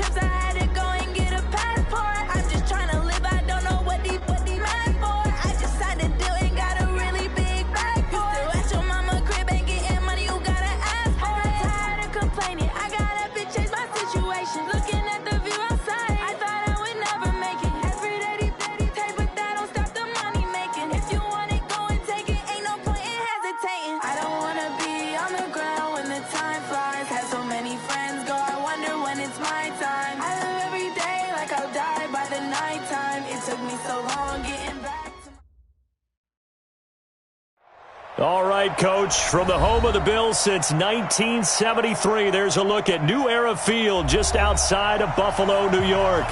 trips, I had to go and get a passport. I'm just trying to live, I don't know what these mad for. I just signed a deal and got a really big bag for it. At your mama crib ain't getting money, you gotta ask for it. I'm tired of complaining, I gotta change my situation. Looking at the view outside, I thought I would never make it. Every day they take, but that don't stop the money making. If you want it, go and take it, ain't no point in hesitating. I don't wanna be on the ground when the time flies. Have so many friends go, I wonder when it's my time. I live every day like I'll die by the nighttime. It took me so long getting back to All right, Coach, from the home of the Bills since 1973, there's a look at New Era Field just outside of Buffalo, New York.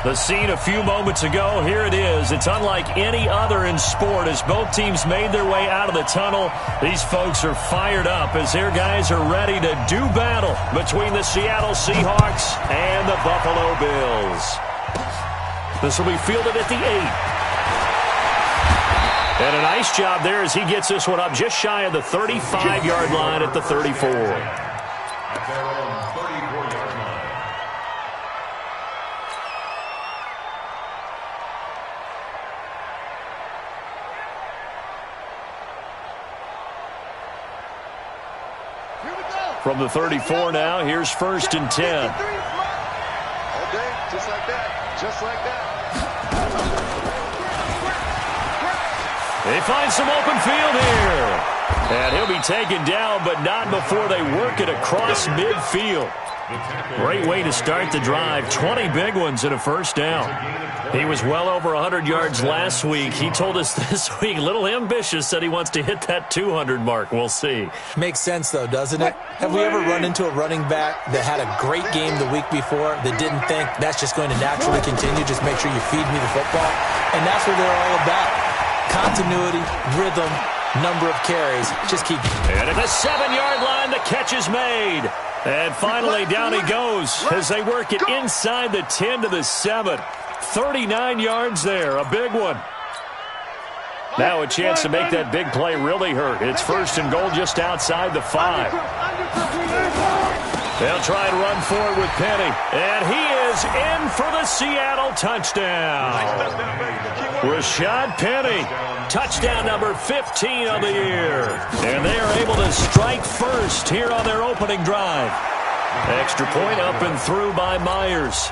The scene a few moments ago, here it is. It's unlike any other in sport as both teams made their way out of the tunnel. These folks are fired up as their guys are ready to do battle between the Seattle Seahawks and the Buffalo Bills. This will be fielded at the 8. And a nice job there as he gets this one up just shy of the 35-yard line at the 34. At their own 34-yard line. From the 34 now, here's 1st and 10. All day, just like that, just like that. They find some open field here. And he'll be taken down, but not before they work it across midfield. Great way to start the drive. 20 big ones and a first down. He was well over 100 yards last week. He told us this week, a little ambitious, said he wants to hit that 200 mark. We'll see. Makes sense, though, doesn't it? Have we ever run into a running back that had a great game the week before that didn't think that's just going to naturally continue? Just make sure you feed me the football. And that's what they're all about. Continuity, rhythm, number of carries. Just keep. And at the 7-yard line, the catch is made. And finally, down he goes as they work it inside the 10 to the 7. 39 yards there, a big one. Now a chance to make that big play really hurt. It's 1st and goal just outside the 5. They'll try and run forward with Penny. And he is in for the Seattle touchdown. Rashad Penny, touchdown number 15 on the year. And they are able to strike first here on their opening drive. Extra point up and through by Myers.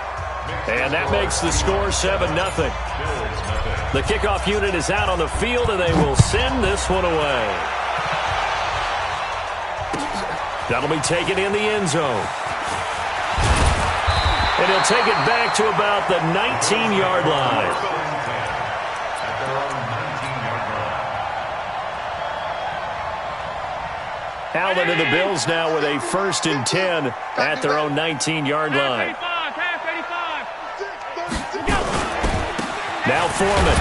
And that makes the score 7-0. The kickoff unit is out on the field, and they will send this one away. That'll be taken in the end zone. And he'll take it back to about the 19-yard line. Allen and the Bills now with a 1st and 10 at their own 19-yard line. Now Foreman.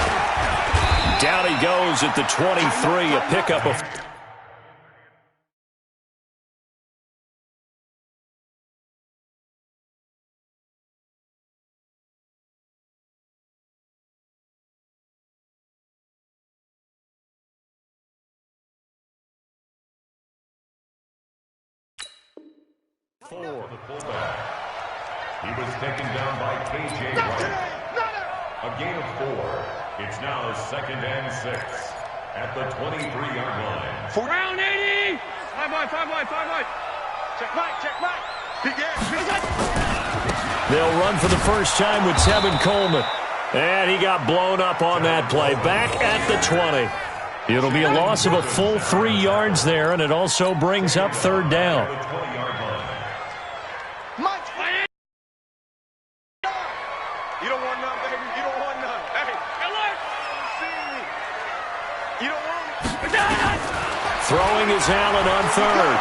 Down he goes at the 23, a pickup of... He was taken down by K.J. Wright. A gain of 4. It's now 2nd and 6 at the 23-yard line. Round 80. 5 wide. Check right. They'll run for the first time with Tevin Coleman. And he got blown up on that play. Back at the 20. It'll be a loss of a full 3 yards there, and it also brings up 3rd down. Throwing is Allen on 3rd.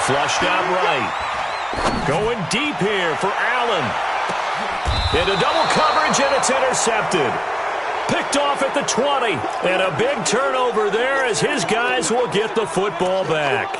Flushed out right. Going deep here for Allen. Into double coverage, and it's intercepted. Picked off at the 20. And a big turnover there as his guys will get the football back.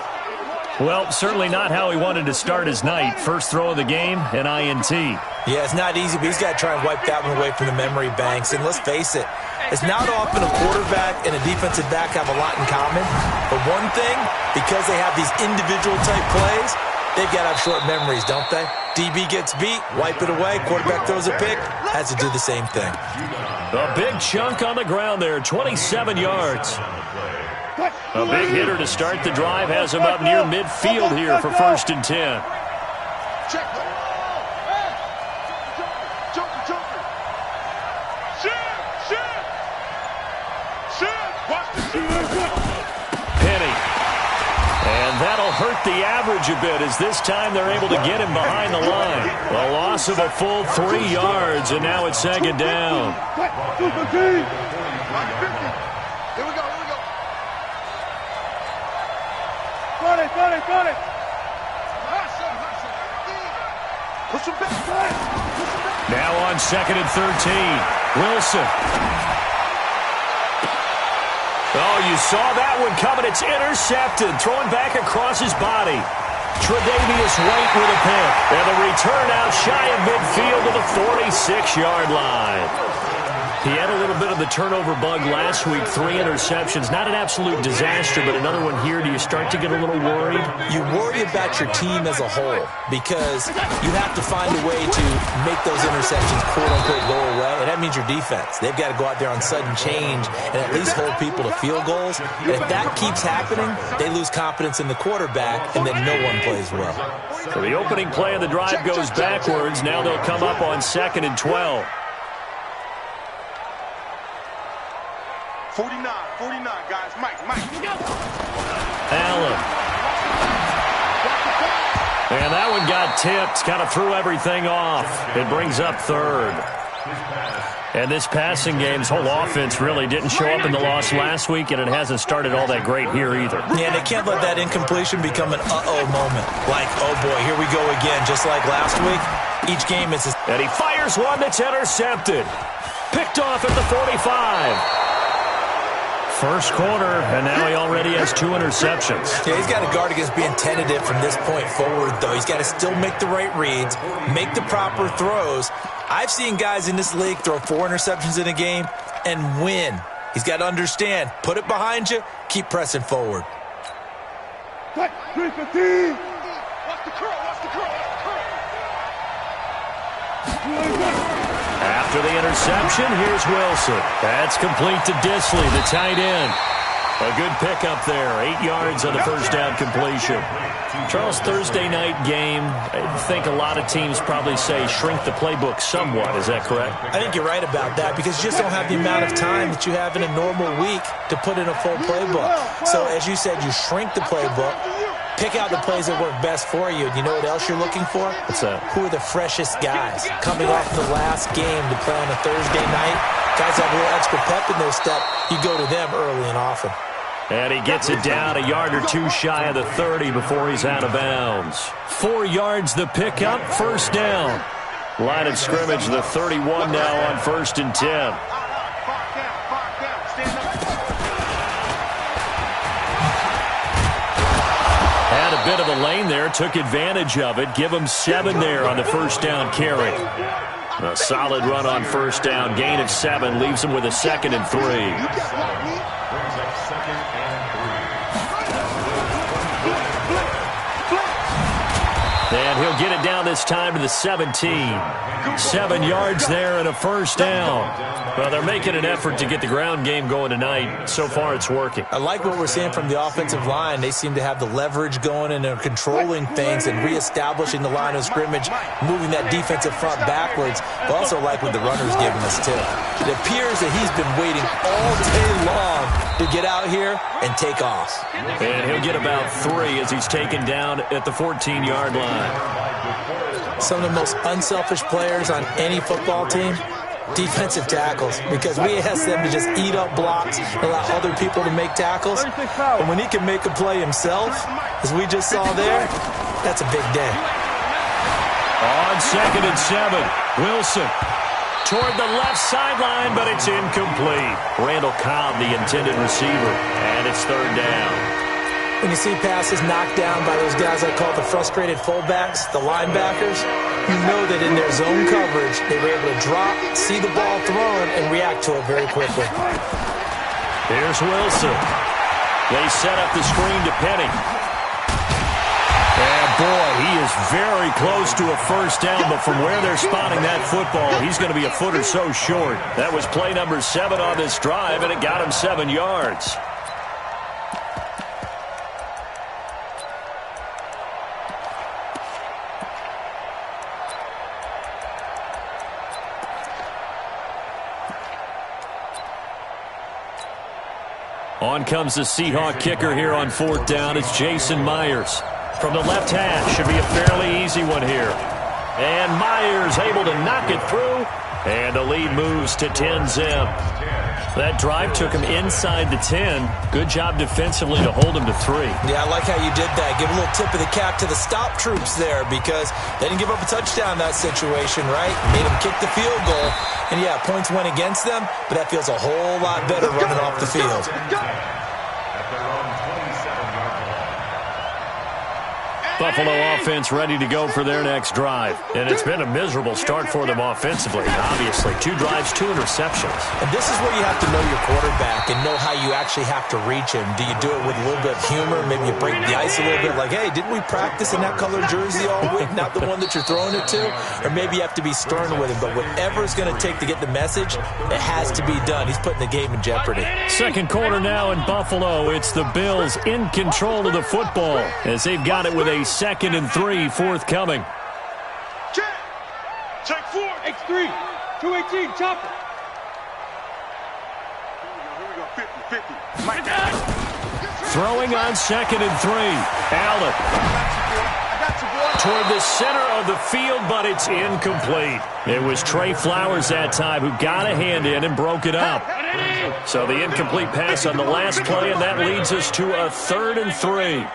Well, certainly not how he wanted to start his night. First throw of the game, an INT. Yeah, it's not easy, but he's got to try and wipe that one away from the memory banks. And let's face it, it's not often a quarterback and a defensive back have a lot in common. But one thing, because they have these individual type plays, they've got to have short memories, don't they? DB gets beat, wipe it away, quarterback throws a pick, has to do the same thing. A big chunk on the ground there, 27 yards. A big hitter to start the drive has him up near midfield here for 1st and 10. Penny. And that'll hurt the average a bit as this time they're able to get him behind the line. A loss of a full 3 yards, and now it's 2nd down. Got it. Now on 2nd and 13. Wilson. Oh, you saw that one coming. It's intercepted. Thrown back across his body. Tre'Davious White with a pick. And the return out shy of midfield to the 46-yard line. He had a little bit of the turnover bug last week, 3 interceptions. Not an absolute disaster, but another one here. Do you start to get a little worried? You worry about your team as a whole because you have to find a way to make those interceptions, quote-unquote, go away, and that means your defense. They've got to go out there on sudden change and at least hold people to field goals. And if that keeps happening, they lose confidence in the quarterback, and then no one plays well. So the opening play of the drive goes backwards. Now they'll come up on 2nd and 12. 49, guys. Mike. Allen. And that one got tipped. Kind of threw everything off. It brings up 3rd. And this passing game's whole offense really didn't show up in the loss last week, and it hasn't started all that great here either. Yeah, they can't let that incompletion become an uh-oh moment. Like, oh boy, here we go again, just like last week. Each game is... And he fires one that's intercepted. Picked off at the 45. First quarter, and now he already has 2 interceptions. Yeah, he's got to guard against being tentative from this point forward, though. He's got to still make the right reads, make the proper throws. I've seen guys in this league throw 4 interceptions in a game and win. He's got to understand, put it behind you, keep pressing forward. Watch the curl. After the interception, here's Wilson. That's complete to Disley, the tight end. A good pickup there, 8 yards on the first down completion. Charles, Thursday night game, I think a lot of teams probably say shrink the playbook somewhat. Is that correct? I think you're right about that because you just don't have the amount of time that you have in a normal week to put in a full playbook. So, as you said, you shrink the playbook. Pick out the plays that work best for you. And you know what else you're looking for? What's that? Who are the freshest guys coming off the last game to play on a Thursday night? Guys have a little extra pep in their step. You go to them early and often. And he gets it down a yard or 2 shy of the 30 before he's out of bounds. 4 yards the pickup, 1st down. Line of scrimmage, the 31 now on 1st and 10. Had a bit of a lane there, took advantage of it. Give him 7 there on the 1st down carry. A solid run on 1st down. Gain of 7 leaves him with a 2nd and 3. And he'll get it down this time to the 17. 7 yards there and a 1st down. Well, they're making an effort to get the ground game going tonight. So far, it's working. I like what we're seeing from the offensive line. They seem to have the leverage going, and they're controlling things and reestablishing the line of scrimmage, moving that defensive front backwards. I also like what the runner's giving us, too. It appears that he's been waiting all day long to get out here and take off. And he'll get about 3 as he's taken down at the 14-yard line. Some of the most unselfish players on any football team, defensive tackles, because we ask them to just eat up blocks and allow other people to make tackles. And when he can make a play himself, as we just saw there, that's a big day. On 2nd and 7, Wilson toward the left sideline, but it's incomplete. Randall Cobb, the intended receiver, and it's 3rd down. When you see passes knocked down by those guys I call the frustrated fullbacks, the linebackers, you know that in their zone coverage, they were able to drop, see the ball thrown, and react to it very quickly. Here's Wilson. They set up the screen to Penny. And boy, he is very close to a first down, but from where they're spotting that football, he's going to be a foot or so short. That was play number 7 on this drive, and it got him 7 yards. On comes the Seahawk kicker here on 4th down. It's Jason Myers. From the left hash, should be a fairly easy one here. And Myers able to knock it through. And the lead moves to 10-zip. That drive took him inside the 10. Good job defensively to hold him to 3. Yeah, I like how you did that. Give a little tip of the cap to the stop troops there because they didn't give up a touchdown in that situation, right? Made them kick the field goal. And, yeah, points went against them, but that feels a whole lot better running off the field. Buffalo offense ready to go for their next drive. And it's been a miserable start for them offensively, obviously. 2 drives, 2 interceptions. And this is where you have to know your quarterback and know how you actually have to reach him. Do you do it with a little bit of humor? Maybe you break the ice a little bit like, hey, didn't we practice in that colored jersey all week? Not the one that you're throwing it to? Or maybe you have to be stern with him. But whatever it's going to take to get the message, it has to be done. He's putting the game in jeopardy. Second quarter now in Buffalo. It's the Bills in control of the football as they've got it with a 2nd and 3 forthcoming. Check 4, X3, 218, chopper. Here we go, 50. My dad. Throwing on 2nd and 3. Allen. Toward the center of the field, but it's incomplete. It was Trey Flowers that time who got a hand in and broke it up. So the incomplete pass on the last play, and that leads us to a 3rd and 3.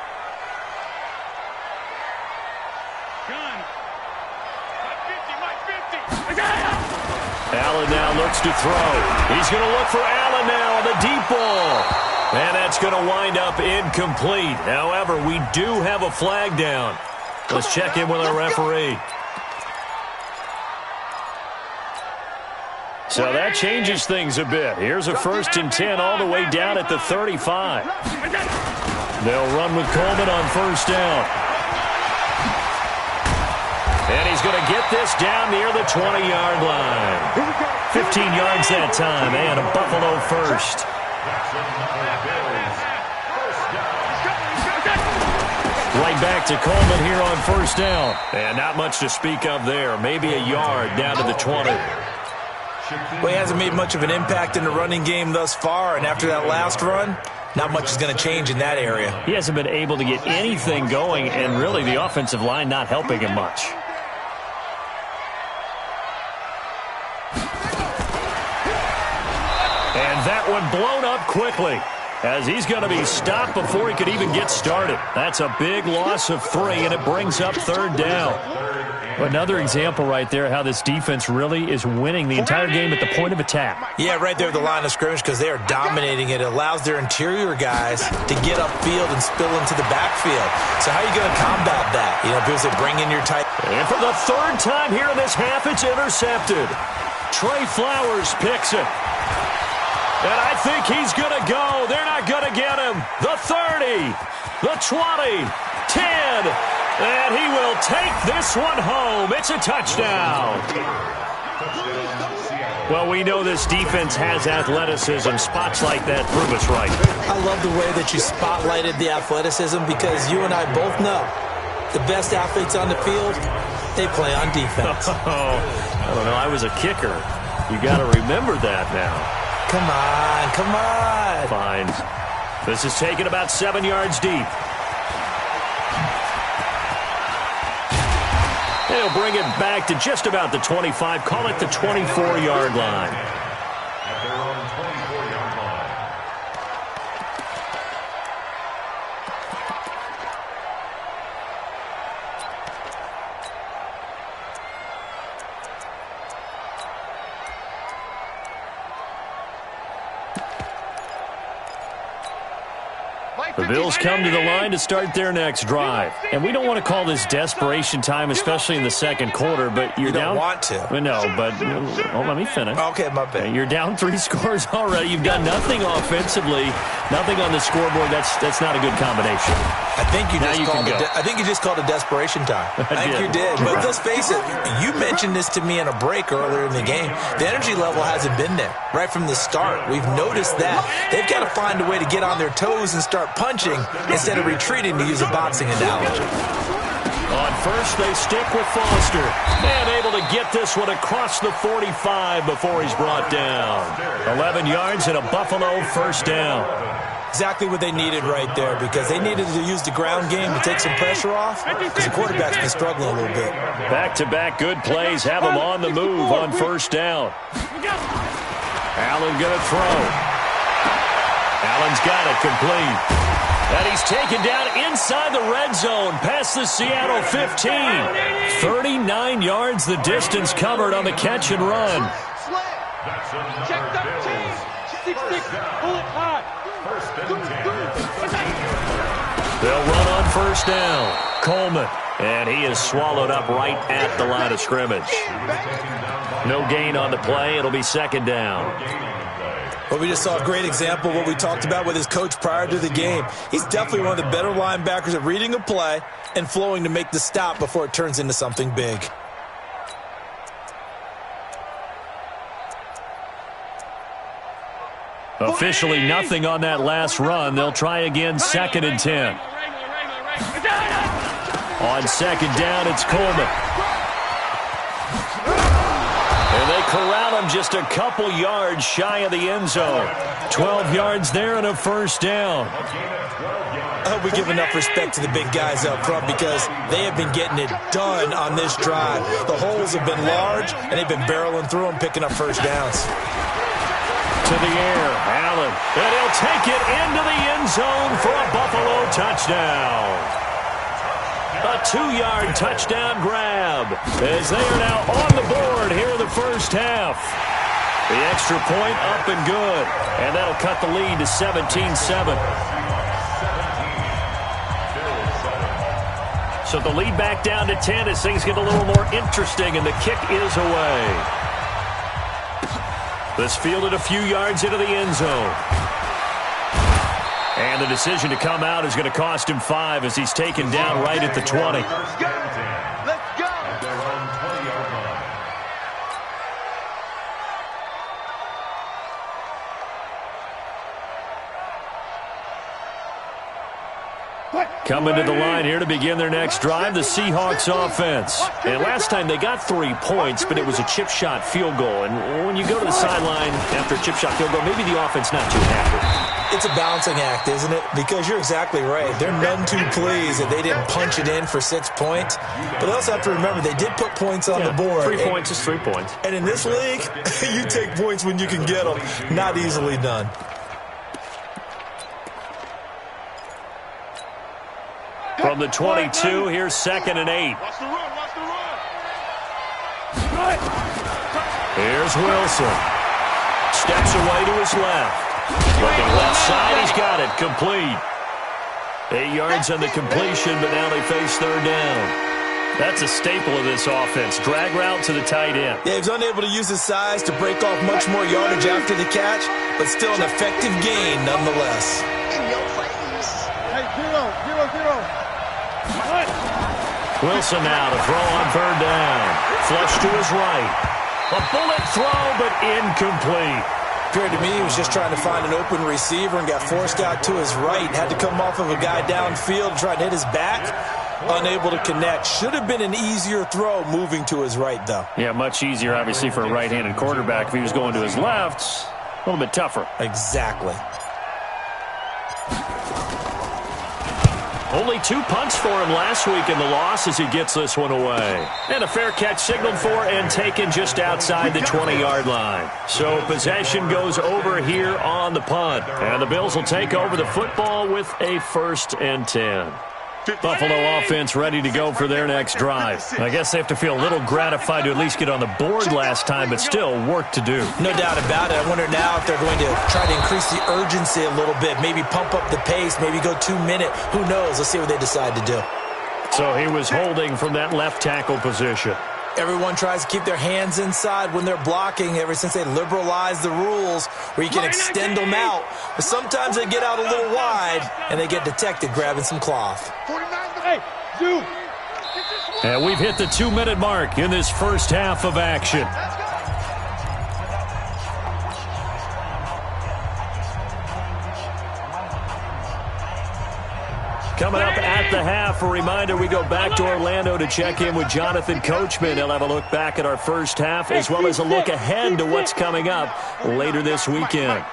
Allen now looks to throw. He's going to look for Allen now on the deep ball. And that's going to wind up incomplete. However, we do have a flag down. Let's check in with our referee. So that changes things a bit. Here's a 1st and 10 all the way down at the 35. They'll run with Coleman on 1st down. And he's going to get this down near the 20-yard line. 15 yards that time, and a Buffalo first. Right back to Coleman here on 1st down. And not much to speak of there. Maybe a yard down to the 20. Well, he hasn't made much of an impact in the running game thus far, and after that last run, not much is going to change in that area. He hasn't been able to get anything going, and really the offensive line not helping him much. And that one blown up quickly as he's going to be stopped before he could even get started. That's a big loss of 3, and it brings up 3rd down. Another example right there how this defense really is winning the entire game at the point of attack. Yeah, right there at the line of scrimmage because they are dominating it. It allows their interior guys to get upfield and spill into the backfield. So how are you going to combat that? You know, because they bring in your tight. And for the 3rd time here in this half, it's intercepted. Trey Flowers picks it. And I think he's going to go. They're not going to get him. The 30, the 20, 10, and he will take this one home. It's a touchdown. Well, we know this defense has athleticism. Spots like that prove us right. I love the way that you spotlighted the athleticism because you and I both know the best athletes on the field, they play on defense. I don't know. I was a kicker. You got to remember that now. Come on, come on. Fine. This is taken about 7 yards deep. They'll bring it back to just about the 25. Call it the 24-yard line. At their own 24-yard line. Mike The Bills come to the line to start their next drive. And we don't want to call this desperation time, especially in the second quarter, but you're down. You don't want to. No, but let me finish. Okay, my bad. You're down 3 scores already. You've done nothing offensively, nothing on the scoreboard. That's not a good combination. I think you just called it desperation time. I think you did. But let's face it, you mentioned this to me in a break earlier in the game. The energy level hasn't been there right from the start. We've noticed that. They've got to find a way to get on their toes and start punching instead of retreating, to use a boxing analogy. On first, they stick with Foster. And able to get this one across the 45 before he's brought down. 11 yards and a Buffalo first down. Exactly what they needed right there, because they needed to use the ground game to take some pressure off, because the quarterback's been struggling a little bit. Back-to-back good plays have him on the move on first down. Allen going to throw. Allen's got it complete. And he's taken down inside the red zone past the Seattle 15. 39 yards the distance covered on the catch and run. Check 13. 6-6. Pull it hard. They'll run on first down. Coleman. And he is swallowed up right at the line of scrimmage. No gain on the play. It'll be second down. Well, we just saw a great example of what we talked about with his coach prior to the game. He's definitely one of the better linebackers at reading a play and flowing to make the stop before it turns into something big. Officially nothing on that last run. They'll try again, second and 10. On second down, it's Coleman. And they corral him just a couple yards shy of the end zone. 12 yards there and a first down. I hope we give enough respect to the big guys up front, because they have been getting it done on this drive. The holes have been large, and they've been barreling through them, picking up first downs. To the air, Allen. And he'll take it into the end zone for a Buffalo touchdown. A 2-yard touchdown grab as they are now on the board here in the first half. The extra point up and good. And that'll cut the lead to 17-7. So the lead back down to 10 as things get a little more interesting, and the kick is away. This fielded a few yards into the end zone. And the decision to come out is going to cost him 5 as he's taken down right at the 20. Let's go. Coming to the line here to begin their next drive, the Seahawks offense. And last time they got 3 points, but it was a chip shot field goal. And when you go to the sideline after a chip shot field goal, maybe the offense not too happy. It's a balancing act, isn't it? Because you're exactly right. They're none too pleased that they didn't punch it in for 6 points. But they also have to remember they did put points on the board. 3 points is 3 points. And in this league, you take points when you can get them. Not easily done. From the 22, here's second and 8. Watch the run. Here's Wilson. Steps away to his left. Looking left side, he's got it. Complete. 8 yards on the completion, but now they face third down. That's a staple of this offense. Drag route to the tight end. Yeah, he's unable to use his size to break off much more yardage after the catch, but still an effective gain nonetheless. Hey, 0. Wilson now to throw on third down. Flush to his right. A bullet throw, but incomplete. Appeared to me he was just trying to find an open receiver and got forced out to his right. Had to come off of a guy downfield to try and hit his back. Unable to connect. Should have been an easier throw moving to his right, though. Yeah, much easier, obviously, for a right-handed quarterback. If he was going to his left, a little bit tougher. Exactly. Only 2 punts for him last week in the loss as he gets this one away. And a fair catch signaled for and taken just outside the 20-yard line. So possession goes over here on the punt. And the Bills will take over the football with a 1st and 10. Buffalo offense ready to go for their next drive. I guess they have to feel a little gratified to at least get on the board last time, but still work to do. No doubt about it. I wonder now if they're going to try to increase the urgency a little bit, maybe pump up the pace, maybe go 2 minute. Who knows? Let's see what they decide to do. So he was holding from that left tackle position. Everyone tries to keep their hands inside when they're blocking ever since they liberalized the rules where you can extend them out. But sometimes they get out a little wide and they get detected grabbing some cloth. And we've hit the 2-minute mark in this first half of action. Coming up at the half, a reminder, we go back to Orlando to check in with Jonathan Coachman. He'll have a look back at our first half as well as a look ahead to what's coming up later this weekend.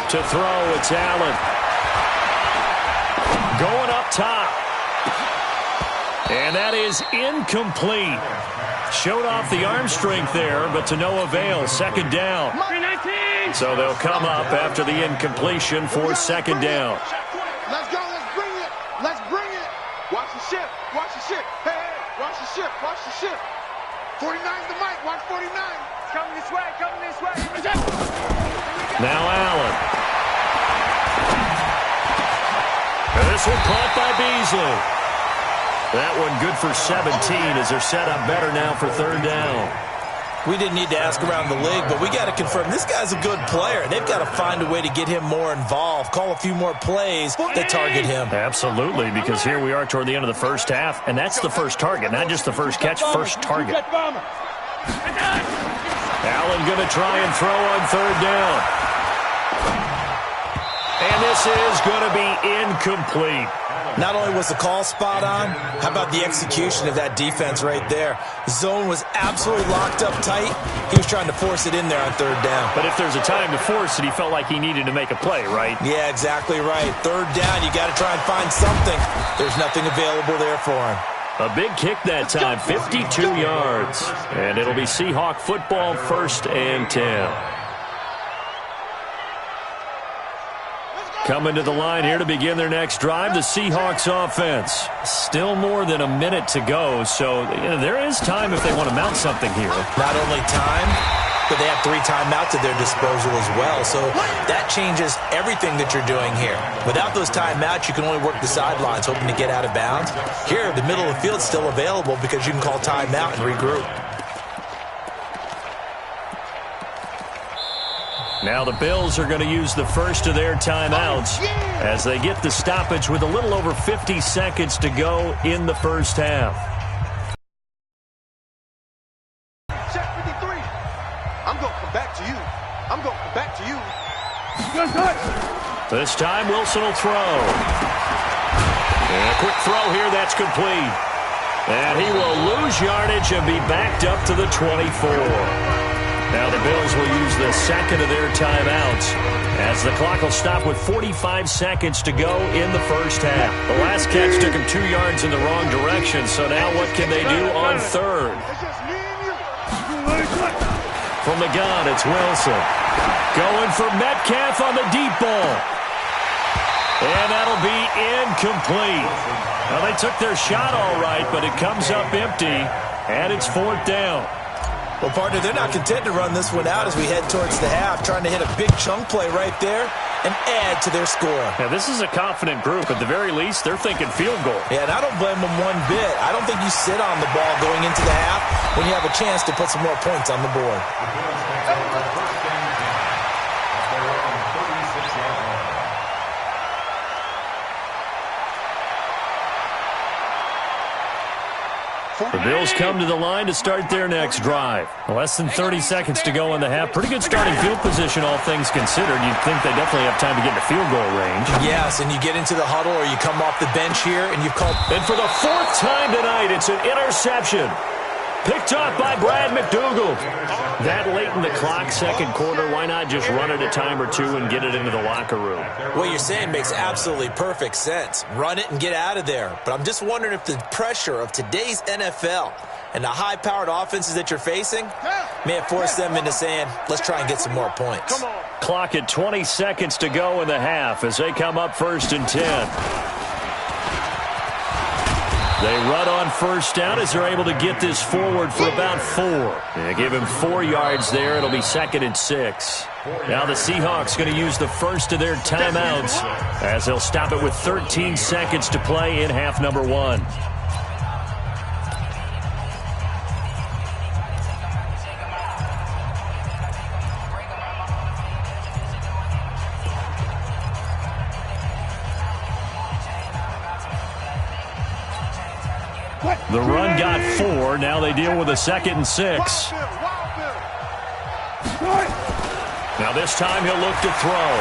To throw, it's Allen. Going up top. And that is incomplete. Showed off the arm strength there, but to no avail. Second down. So they'll come up after the incompletion for second down. Let's go. Let's bring it. Let's bring it. Watch the ship. Watch the ship. Hey, watch the ship. Watch the ship. 49's the mic. Watch 49. Coming this way. Coming this way. Now Allen. And this one caught by Beasley. That one good for 17 as they're set up better now for third down. We didn't need to ask around the league, but we got to confirm this guy's a good player. They've got to find a way to get him more involved, call a few more plays that target him. Absolutely, because here we are toward the end of the first half, and that's the first target, not just the first catch, first target. Allen going to try and throw on third down. And this is going to be incomplete. Not only was the call spot on, how about the execution of that defense right there? Zone was absolutely locked up tight. He was trying to force it in there on third down. But if there's a time to force it, he felt like he needed to make a play, right? Yeah, exactly right. Third down, you got to try and find something. There's nothing available there for him. A big kick that time, 52 yards. And it'll be Seahawk football, 1st and 10. Coming to the line here to begin their next drive, the Seahawks offense. Still more than a minute to go, so there is time if they want to mount something here. Not only time, but they have 3 timeouts at their disposal as well, so that changes everything that you're doing here. Without those timeouts, you can only work the sidelines, hoping to get out of bounds. Here, the middle of the field is still available because you can call timeout and regroup. Now the Bills are going to use the first of their timeouts as they get the stoppage with a little over 50 seconds to go in the first half. Check 53. I'm going to come back to you. I'm going to come back to you. This time Wilson will throw. And a quick throw here, that's complete. And he will lose yardage and be backed up to the 24. Now the Bills will use the second of their timeouts as the clock will stop with 45 seconds to go in the first half. The last catch took him 2 yards in the wrong direction, so now what can they do on third? From the gun, it's Wilson. Going for Metcalf on the deep ball. And that'll be incomplete. Well, they took their shot all right, but it comes up empty, and it's 4th down. Well, partner, they're not content to run this one out as we head towards the half, trying to hit a big chunk play right there and add to their score. Yeah, this is a confident group. At the very least, they're thinking field goal. Yeah, and I don't blame them one bit. I don't think you sit on the ball going into the half when you have a chance to put some more points on the board. The Bills come to the line to start their next drive. Less than 30 seconds to go in the half. Pretty good starting field position, all things considered. You'd think they definitely have time to get into field goal range. Yes, and you get into the huddle or you come off the bench here and you've called. And for the 4th time tonight, it's an interception. Picked off by Brad McDougal. That late in the clock, second quarter, why not just run it a time or two and get it into the locker room? What you're saying makes absolutely perfect sense. Run it and get out of there. But I'm just wondering if the pressure of today's NFL and the high-powered offenses that you're facing may have forced them into saying, let's try and get some more points. Clock at 20 seconds to go in the half as they come up 1st and 10. They run on 1st down as they're able to get this forward for about 4. They give him 4 yards there. It'll be 2nd and 6. Now the Seahawks going to use the first of their timeouts as they'll stop it with 13 seconds to play in half number 1. The run got 4. Now they deal with a 2nd and 6. Now this time he'll look to throw.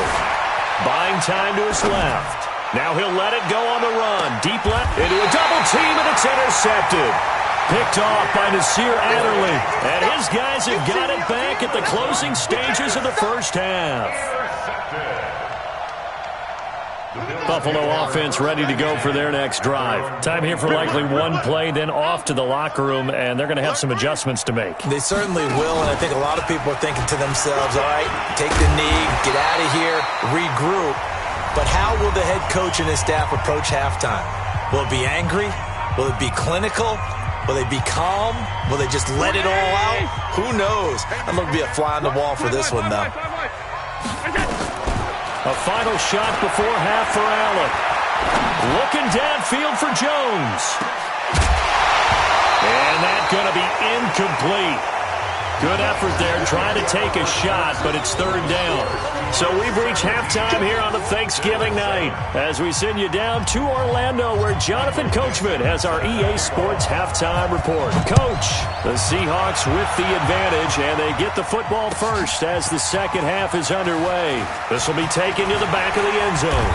Buying time to his left. Now he'll let it go on the run. Deep left into a double team, and it's intercepted. Picked off by Nasir Adderley. And his guys have got it back at the closing stages of the first half. Buffalo offense ready to go for their next drive. Time here for likely one play, then off to the locker room, and they're going to have some adjustments to make. They certainly will, and I think a lot of people are thinking to themselves, all right, take the knee, get out of here, regroup. But how will the head coach and his staff approach halftime? Will it be angry? Will it be clinical? Will they be calm? Will they just let it all out? Who knows? I'm going to be a fly on the wall for this one, though. A final shot before half for Allen. Looking downfield for Jones. And that's going to be incomplete. Good effort there, trying to take a shot, but it's 3rd down. So we've reached halftime here on the Thanksgiving night as we send you down to Orlando where Jonathan Coachman has our EA Sports halftime report. Coach, the Seahawks with the advantage, and they get the football first as the second half is underway. This will be taken to the back of the end zone.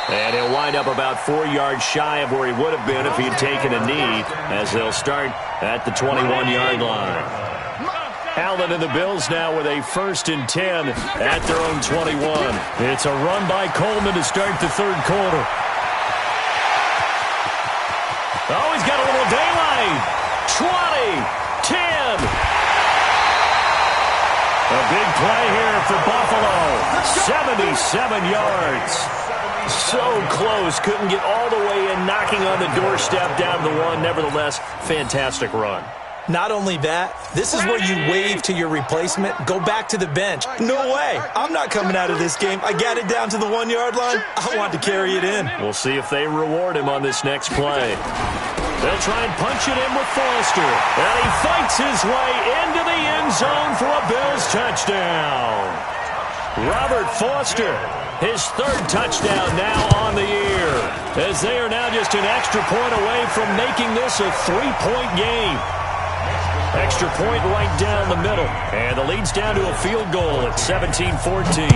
And he'll wind up about 4 yards shy of where he would have been if he'd taken a knee as they'll start at the 21-yard line. Allen and the Bills now with a 1st and 10 at their own 21. It's a run by Coleman to start the 3rd quarter. Oh, he's got a little daylight. 20, 10. A big play here for Buffalo. 77 yards. So close. Couldn't get all the way in, knocking on the doorstep down the 1. Nevertheless, fantastic run. Not only that, this is where you wave to your replacement, go back to the bench. No way. I'm not coming out of this game. I got it down to the 1-yard line. I want to carry it in. We'll see if they reward him on this next play. They'll try and punch it in with Foster. And he fights his way into the end zone for a Bills touchdown. Robert Foster, his 3rd touchdown now on the year, as they are now just an extra point away from making this a 3-point game. Extra point right down the middle. And the lead's down to a field goal at 17-14.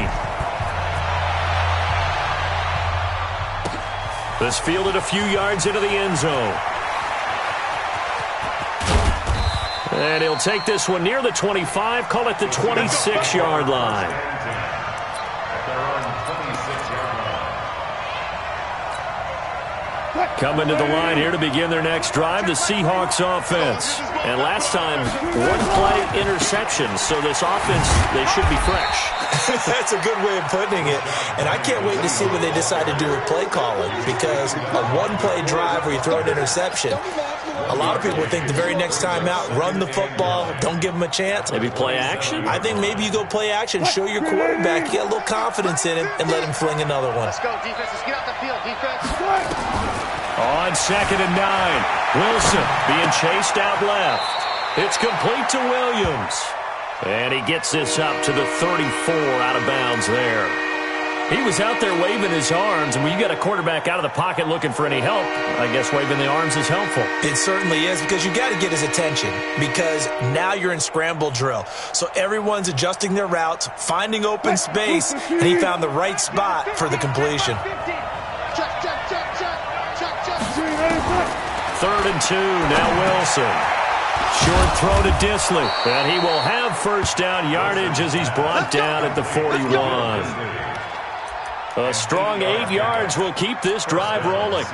This fielded a few yards into the end zone. And he'll take this one near the 25, call it the 26-yard line. Coming to the line here to begin their next drive, the Seahawks offense. And last time, 1-play interception, so this offense, they should be fresh. That's a good way of putting it. And I can't wait to see what they decide to do with play calling, because a 1-play drive where you throw an interception, a lot of people would think the very next time out, run the football, don't give them a chance. Maybe play action? I think maybe you go play action, show your quarterback, you got a little confidence in him, and let him fling another one. Let's go, defense. Let's get out the field, defense. On 2nd and 9, Wilson being chased out left. It's complete to Williams. And he gets this up to the 34 out of bounds there. He was out there waving his arms, and when you got a quarterback out of the pocket looking for any help, I guess waving the arms is helpful. It certainly is, because you got to get his attention, because now you're in scramble drill. So everyone's adjusting their routes, finding open space, and he found the right spot for the completion. Check, check, check, check. 3rd and 2, now Wilson. Short throw to Disley, and he will have 1st down yardage as he's brought down at the 41. A strong 8 yards will keep this drive rolling.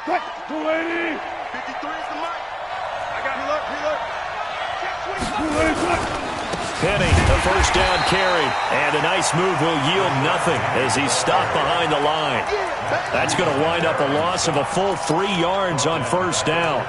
53 is the mic. I got him. Look. Penny, the first down carry. And a nice move will yield nothing as he's stopped behind the line. That's going to wind up a loss of a full 3 yards on first down.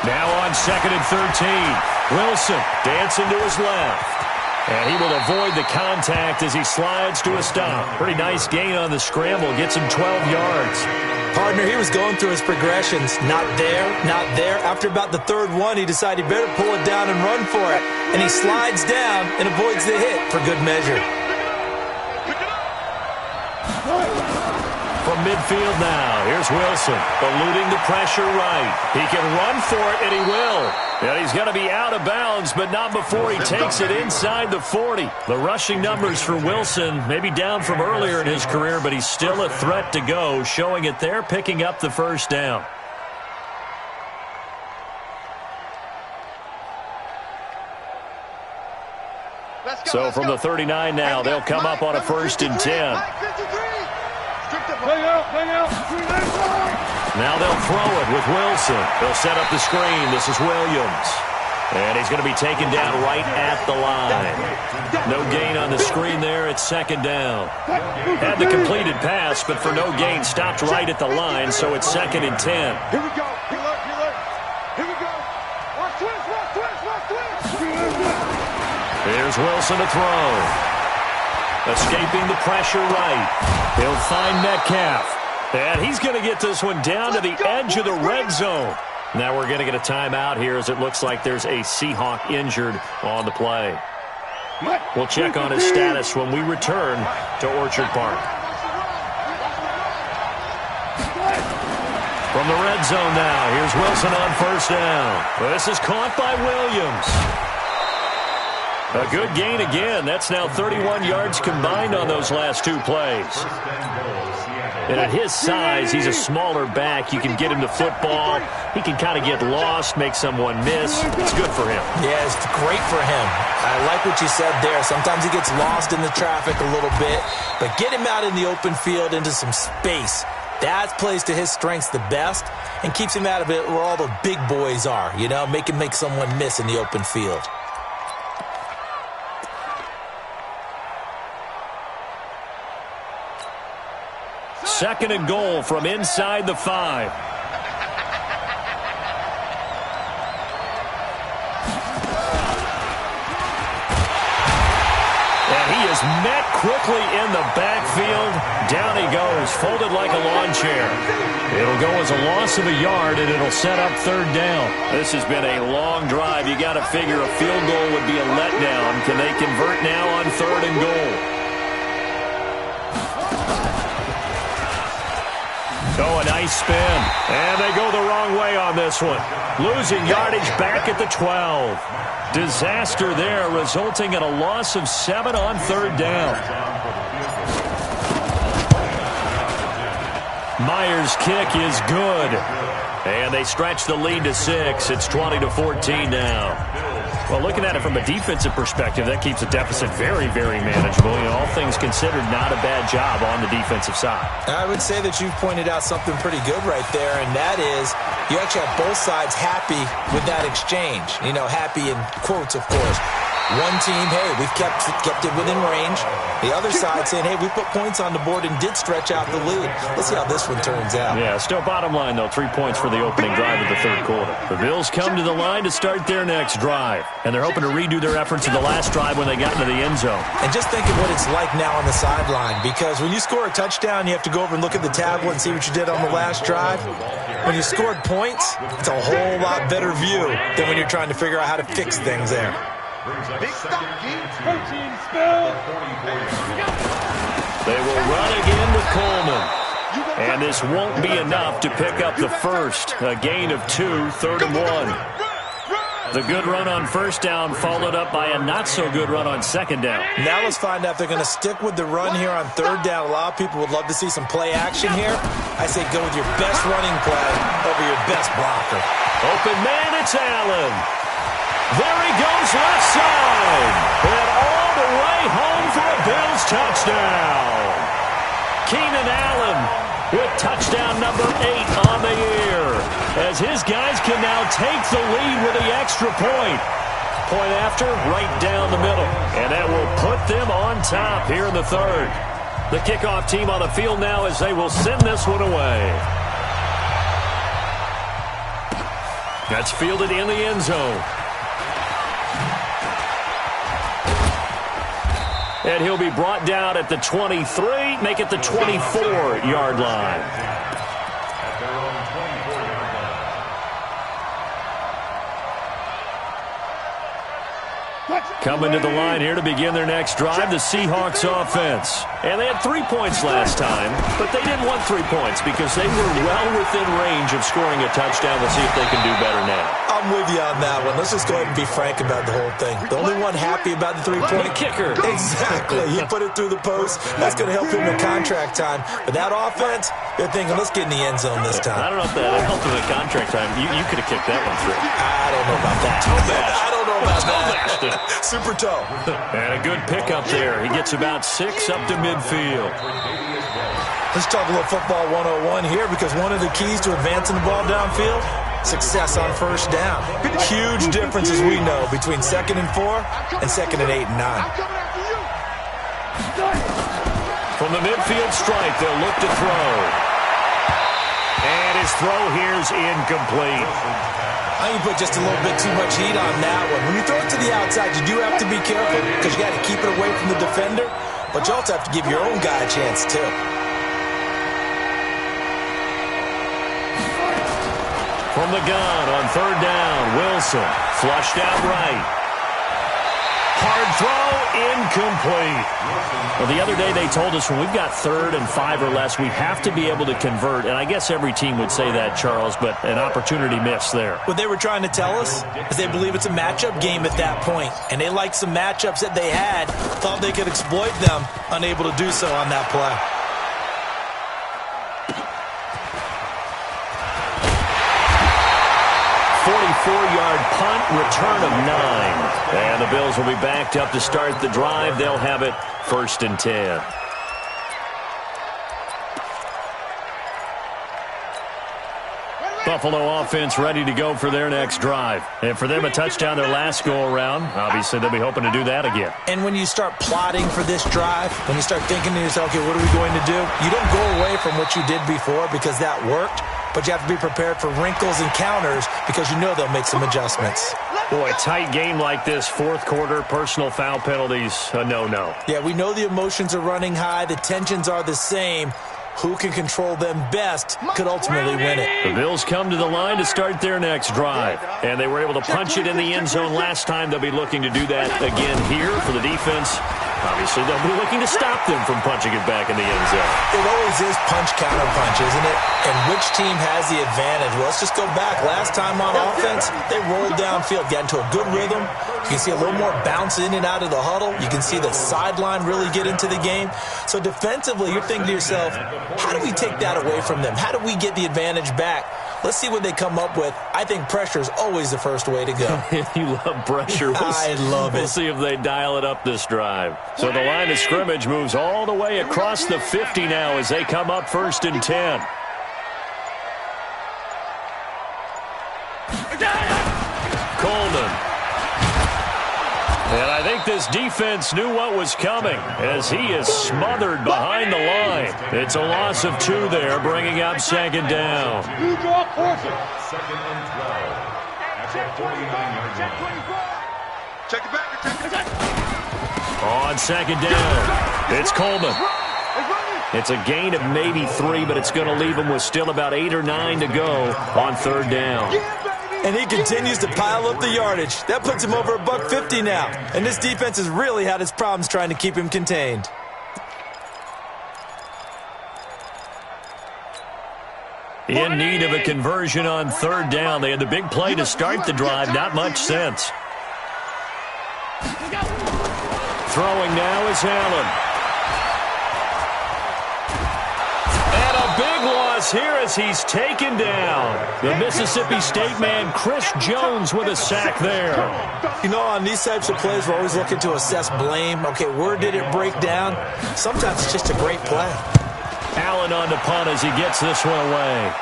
Now on 2nd and 13. Wilson dancing to his left. And he will avoid the contact as he slides to a stop. Pretty nice gain on the scramble. Gets him 12 yards. Partner, he was going through his progressions. Not there, not there. After about the 3rd one, he decided he better pull it down and run for it. And he slides down and avoids the hit for good measure. From midfield now, here's Wilson, eluding the pressure right. He can run for it, and he will. And he's going to be out of bounds, but not before he takes it inside the 40. The rushing numbers for Wilson, maybe down from earlier in his career, but he's still a threat to go, showing it there, picking up the first down. So from the 39 now, they'll come up on a 1st and 10. Now they'll throw it with Wilson. They'll set up the screen. This is Williams. And he's going to be taken down right at the line. No gain on the screen there. It's 2nd down. Had the completed pass, but for no gain, stopped right at the line, so it's 2nd and 10. Here we go. Here we go. Watch twist. Here's Wilson to throw. Escaping the pressure right. He'll find Metcalf. And he's going to get this one down to the edge of the red zone. Now we're going to get a timeout here as it looks like there's a Seahawk injured on the play. We'll check on his status when we return to Orchard Park. From the red zone now, here's Wilson on 1st down. This is caught by Williams. A good gain again. That's now 31 yards combined on those last 2 plays. And at his size, he's a smaller back. You can get him the football. He can kind of get lost, make someone miss. It's good for him. Yeah, it's great for him. I like what you said there. Sometimes he gets lost in the traffic a little bit, but get him out in the open field into some space. That plays to his strengths the best and keeps him out of it where all the big boys are, you know, make someone miss in the open field. Second and goal from inside the 5. And he is met quickly in the backfield. Down he goes, folded like a lawn chair. It'll go as a loss of a yard, and it'll set up 3rd down. This has been a long drive. You got to figure a field goal would be a letdown. Can they convert now on 3rd and goal? Oh, a nice spin. And they go the wrong way on this one. Losing yardage back at the 12. Disaster there, resulting in a loss of 7 on 3rd down. Myers' kick is good. And they stretch the lead to 6. It's 20-14 now. Well, looking at it from a defensive perspective, that keeps the deficit very, very manageable. You know, all things considered, not a bad job on the defensive side. I would say that you've pointed out something pretty good right there, and that is you actually have both sides happy with that exchange. You know, happy in quotes, of course. One team, hey, we've kept it within range. The other side saying, hey, we put points on the board and did stretch out the lead. Let's see how this one turns out. Yeah, still bottom line, though, 3 points for the opening drive of the 3rd quarter. The Bills come to the line to start their next drive, and they're hoping to redo their efforts in the last drive when they got into the end zone. And just think of what it's like now on the sideline, because when you score a touchdown, you have to go over and look at the tablet and see what you did on the last drive. When you scored points, it's a whole lot better view than when you're trying to figure out how to fix things there. Big stop, G. They will run again with Coleman. And this won't be enough to pick up the first. A gain of 2, 3rd and 1. a good run on first down, followed up by a not-so-good run on second down. Now let's find out if they're going to stick with the run here on third down. A lot of people would love to see some play action here. I say go with your best running play over your best blocker. Open man, it's Allen. There he goes left side. And all the way home for a Bills touchdown. Keenan Allen with touchdown number 8 on the year, as his guys can now take the lead with the extra point. Point after, right down the middle. And that will put them on top here in the third. The kickoff team on the field now as they will send this one away. That's fielded in the end zone. And he'll be brought down at the 23, make it the 24-yard line. At their own 24-yard line. Coming to the line here to begin their next drive, the Seahawks offense. And they had 3 points last time, but they didn't want 3 points because they were well within range of scoring a touchdown. Let's see if they can do better now. I'm with you on that one. Let's just go ahead and be frank about the whole thing. The only one happy about the 3-point kicker. Exactly. He put it through the post. That's going to help him in contract time. But that offense, they're thinking, let's get in the end zone this time. I don't know if that helped him in contract time. You could have kicked that one through. I don't know about that. I don't know about that. Super toe. And a good pickup there. He gets about 6 up to midfield. Let's talk a little football 101 here, because one of the keys to advancing the ball downfield, success on first down. Huge difference, as we know, between 2nd and 4 and 2nd and 8 and 9. From the midfield stripe, they'll look to throw. And his throw here's incomplete. I think you put just a little bit too much heat on that one. When you throw it to the outside, you do have to be careful because you got to keep it away from the defender, but you also have to give your own guy a chance too. From the gun on third down, Wilson flushed out right. Hard throw, incomplete. Well, the other day they told us when we've got 3rd and 5 or less, we have to be able to convert. And I guess every team would say that, Charles, but an opportunity missed there. What they were trying to tell us is they believe it's a matchup game at that point. And they liked some matchups that they had, thought they could exploit them, unable to do so on that play. Yard punt, return of 9. And the Bills will be backed up to start the drive. They'll have it 1st and 10. Buffalo offense ready to go for their next drive. And for them, a touchdown their last go-around. Obviously, they'll be hoping to do that again. And when you start plotting for this drive, when you start thinking to yourself, okay, what are we going to do? You don't go away from what you did before because that worked, but you have to be prepared for wrinkles and counters because you know they'll make some adjustments. Boy, a tight game like this, 4th quarter, personal foul penalties, a no-no. Yeah, we know the emotions are running high. The tensions are the same. Who can control them best could ultimately win it. The Bills come to the line to start their next drive. And they were able to punch it in the end zone last time. They'll be looking to do that again here for the defense. Obviously, they'll be looking to stop them from punching it back in the end zone. It always is punch, counter punch, isn't it? And which team has the advantage? Well, let's just go back. Last time on offense, they rolled downfield, got into a good rhythm. You can see a little more bounce in and out of the huddle. You can see the sideline really get into the game. So defensively, you're thinking to yourself, how do we take that away from them? How do we get the advantage back? Let's see what they come up with. I think pressure is always the first way to go. You love pressure. I love it. We'll see if they dial it up this drive. So the line of scrimmage moves all the way across the 50 now as they come up 1st and 10. Coleman. And I think this defense knew what was coming as he is smothered behind the line. It's a loss of 2 there, bringing up 2nd down. 2nd and 12 at the 49-yard line. Check it back. Check it back. On 2nd down, it's Coleman. It's a gain of maybe 3, but it's going to leave him with still about 8 or 9 to go on 3rd down. And he continues to pile up the yardage. That puts him over $150 now. And this defense has really had its problems trying to keep him contained. In need of a conversion on third down. They had the big play to start the drive. Not much sense. Throwing now is Allen. And a big loss here as he's taken down. The Mississippi State man, Chris Jones, with a sack there. You know, on these types of plays, we're always looking to assess blame. Okay, where did it break down? Sometimes it's just a great play. Allen on the punt as he gets this one away.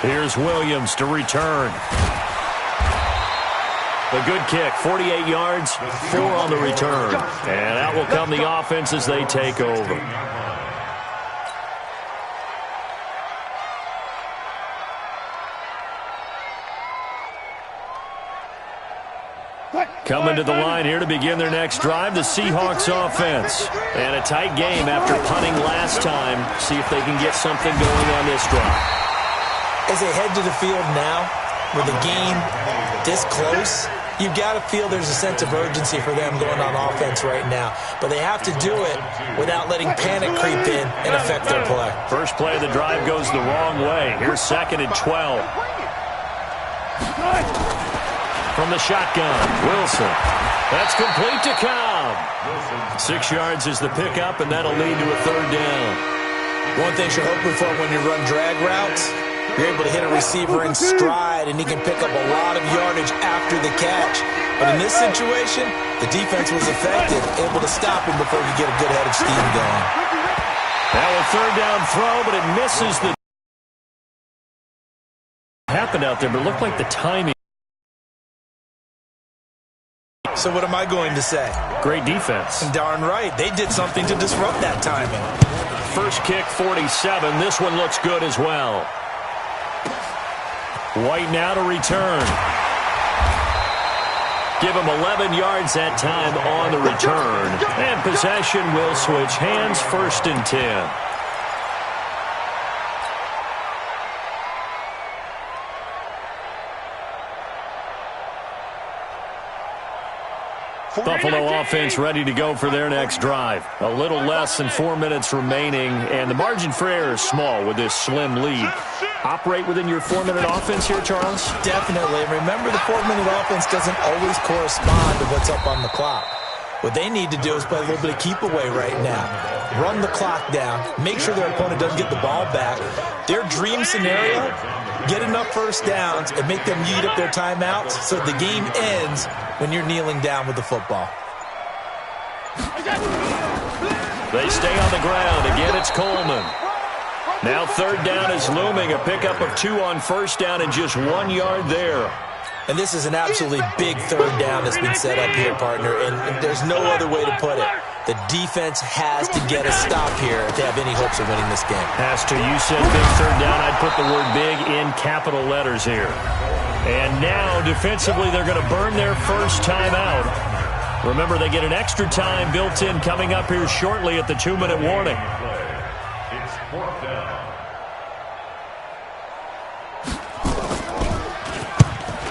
Here's Williams to return. A good kick, 48 yards, 4 on the return. And out will come the offense as they take over. Coming to the line here to begin their next drive, the Seahawks offense. And a tight game after punting last time. See if they can get something going on this drive. As they head to the field now, with the game this close, you've got to feel there's a sense of urgency for them going on offense right now. But they have to do it without letting panic creep in and affect their play. First play of the drive goes the wrong way. Here's 2nd and 12. From the shotgun, Wilson. That's complete to Cobb. 6 yards is the pickup, and that'll lead to a third down. One thing you're hoping for when you run drag routes, you're able to hit a receiver in stride, and he can pick up a lot of yardage after the catch. But in this situation, the defense was effective, able to stop him before you get a good head of steam going. Now a third down throw, but it misses the... happened out there, but it looked like the timing. So what am I going to say? Great defense. Darn right. They did something to disrupt that timing. First kick, 47. This one looks good as well. White now to return. Give him 11 yards that time on the return. And possession will switch hands, 1st and 10. Buffalo offense ready to go for their next drive. A little less than 4 minutes remaining, and the margin for error is small with this slim lead. Operate within your 4-minute offense here, Charles? Definitely. Remember, the 4-minute offense doesn't always correspond to what's up on the clock. What they need to do is play a little bit of keep away right now. Run the clock down. Make sure their opponent doesn't get the ball back. Their dream scenario, get enough first downs and make them eat up their timeouts so the game ends when you're kneeling down with the football. They stay on the ground. Again, it's Coleman. Now third down is looming. A pickup of 2 on first down and just 1 yard there. And this is an absolutely big third down that's been set up here, partner, and there's no other way to put it. The defense has to get a stop here if they have any hopes of winning this game. Has to. You said big third down. I'd put the word big in capital letters here. And now, defensively, they're going to burn their first time out. Remember, they get an extra time built in coming up here shortly at the 2-minute warning. It's 4th down.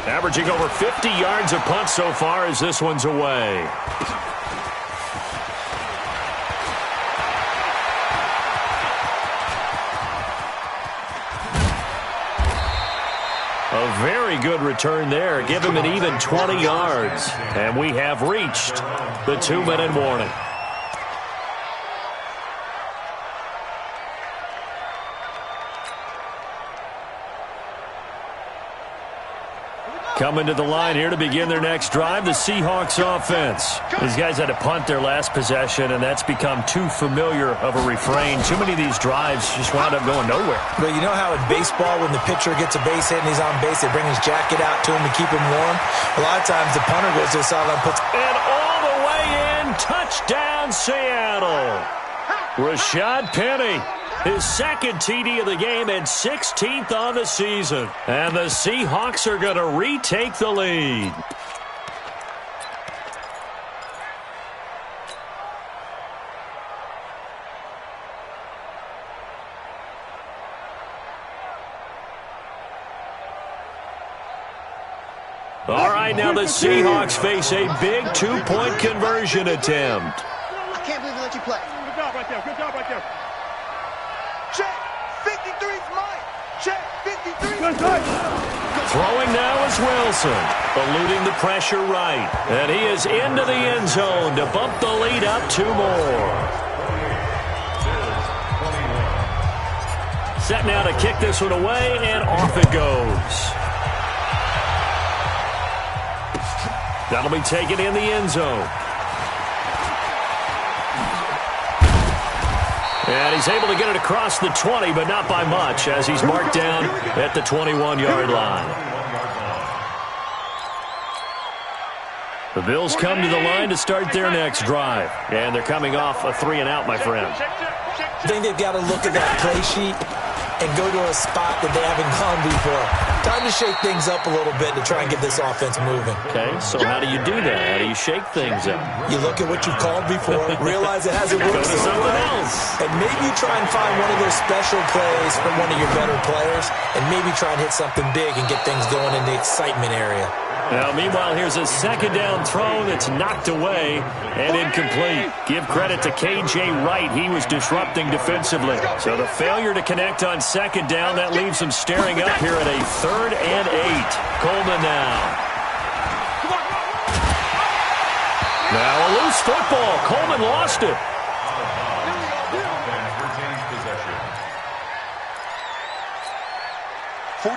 Averaging over 50 yards a punt so far as this one's away. A very good return there. Give him an even 20 yards. And we have reached the 2-minute warning. Coming to the line here to begin their next drive, the Seahawks offense. These guys had to punt their last possession, and that's become too familiar of a refrain. Too many of these drives just wound up going nowhere. But you know how in baseball, when the pitcher gets a base hit and he's on base, they bring his jacket out to him to keep him warm? A lot of times the punter goes to the sideline and puts... And all the way in, touchdown Seattle. Rashad Penny. His second TD of the game and 16th on the season. And the Seahawks are going to retake the lead. All right, now the Seahawks face a big 2-point conversion attempt. I can't believe they let you play. Good job right there. Good job right there. Check. 53 Throwing now is Wilson, eluding the pressure right. And he is into the end zone to bump the lead up 2 more. Set now to kick this one away, and off it goes. That'll be taken in the end zone. And he's able to get it across the 20, but not by much, as he's marked down at the 21-yard line. The Bills come to the line to start their next drive. And they're coming off a 3-and-out, my friend. I think they've got to look at that play sheet and go to a spot that they haven't gone before. Time to shake things up a little bit to try and get this offense moving. Okay, so how do you do that? How do you shake things up? You look at what you've called before, realize it hasn't worked Go to something else. and maybe you try and find one of those special plays from one of your better players, and maybe try and hit something big and get things going in the excitement area. Now, meanwhile, here's a second down throw that's knocked away and incomplete. Give credit to K.J. Wright. He was disrupting defensively. So the failure to connect on second down, that leaves him staring up here at a 3rd and 8. Coleman now. Now a loose football. Coleman lost it.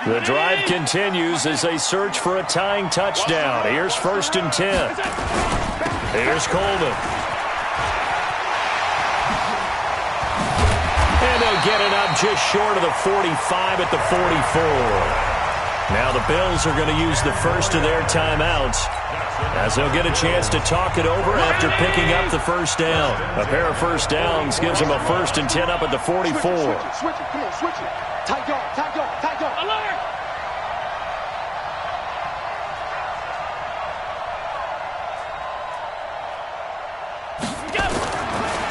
The drive continues as they search for a tying touchdown. Here's 1st and 10. Here's Coleman. And they'll get it up just short of the 45 at the 44. Now the Bills are going to use the first of their timeouts, as they'll get a chance to talk it over after picking up the first down. A pair of first downs gives them a 1st and 10 up at the 44. Switch it. Come on, switch it. Tight dog. Alert!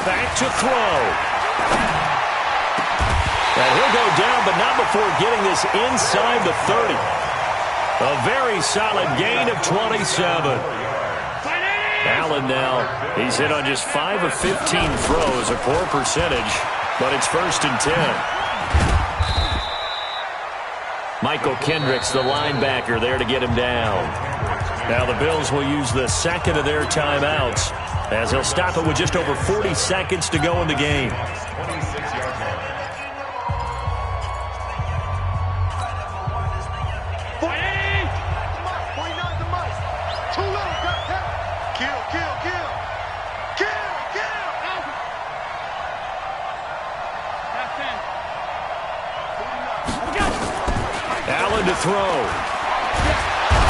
Back to throw. And he'll go down, but not before getting this inside the 30. A very solid gain of 27. Allen now, he's hit on just 5 of 15 throws, a poor percentage, but it's 1st and 10. Michael Kendricks, the linebacker, there to get him down. Now the Bills will use the second of their timeouts, as they'll stop it with just over 40 seconds to go in the game. Allen to throw.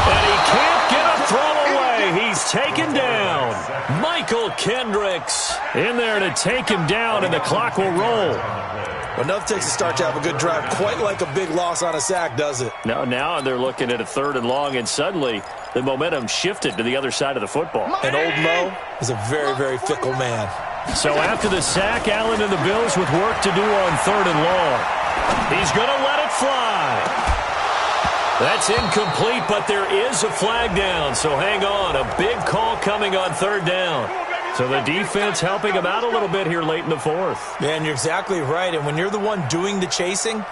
And he can't get a throw away. He's taken down. Michael Kendricks in there to take him down, and the clock will roll. Enough takes a start to have a good drive, quite like a big loss on a sack, does it? Now they're looking at a 3rd and long, and suddenly the momentum shifted to the other side of the football. And old Mo is a very, very fickle man. So after the sack, Allen and the Bills with work to do on 3rd and long. He's going to let it fly. That's incomplete, but there is a flag down, so hang on. A big call coming on 3rd down. So the defense helping him out a little bit here late in the 4th. Yeah, and you're exactly right. And when you're the one doing the chasing,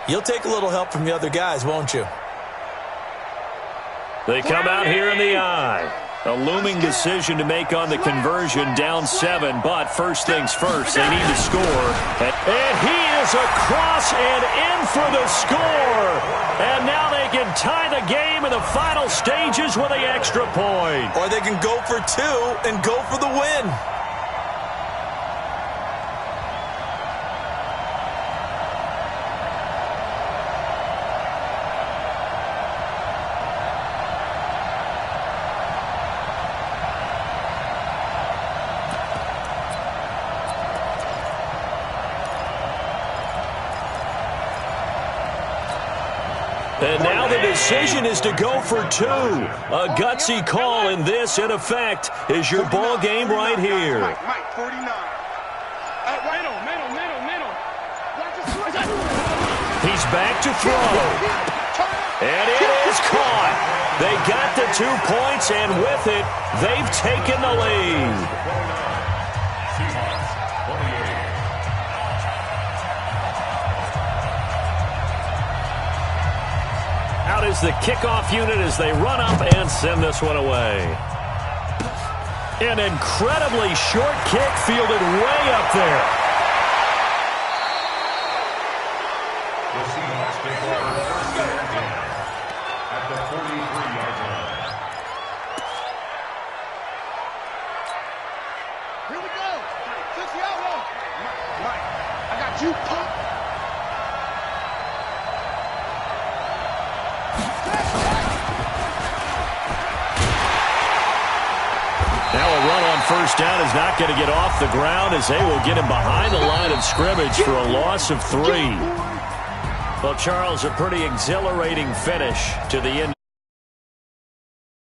you'll take a little help from the other guys, won't you? They come out here in the eye. A looming decision to make on the conversion, down 7, but first things first, they need to score. And he is across and in for the score. And now they can tie the game in the final stages with the extra point. Or they can go for 2 and go for the win. And now the decision is to go for 2. A gutsy call, and this, in effect, is your ball game right here. Mike, 49. Middle. He's back to throw. And it is caught. They got the 2 points, and with it, they've taken the lead. out is the kickoff unit as they run up and send this one away. An incredibly short kick fielded way up there. The Seahawks take over first and 10 at the 43-yard line. Here we go. 60 out low. Mike, I got you, punk. Now a run on first down is not going to get off the ground as they will get him behind the line of scrimmage for a loss of 3. Well, Charles, a pretty exhilarating finish to the end.